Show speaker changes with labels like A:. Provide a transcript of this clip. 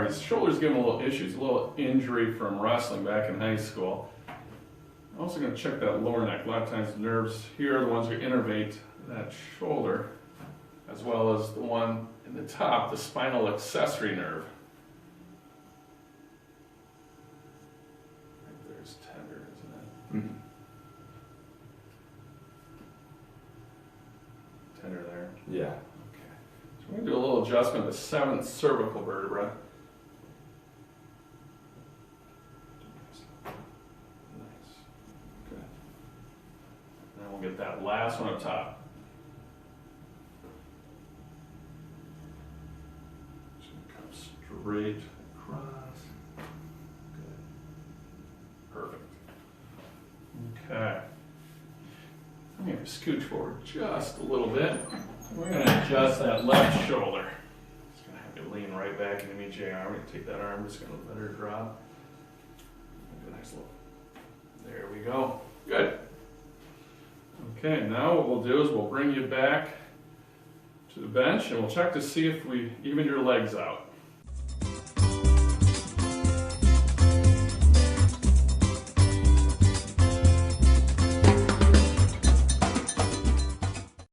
A: JR. His shoulder's giving him a little issues, a little injury from wrestling back in high school. I'm also going to check that lower neck. A lot of times the nerves here are the ones who innervate that shoulder, as well as the one in the top, the spinal accessory nerve. Right there's tender, isn't it?
B: Mm-hmm.
A: Tender there.
B: Yeah.
A: Okay. So we're going to do a little adjustment of the 7th cervical vertebra. Nice. Good. Now we'll get that last one up top. Come straight across. Good. Perfect. Okay. I'm going to scooch forward just a little bit. We're going to adjust that left shoulder. Just going to have you lean right back into me, JR. We're going to take that arm, just going to let her drop. Make a nice little. There we go. Good. Okay, now what we'll do is we'll bring you back to the bench and we'll check to see if we even your legs out.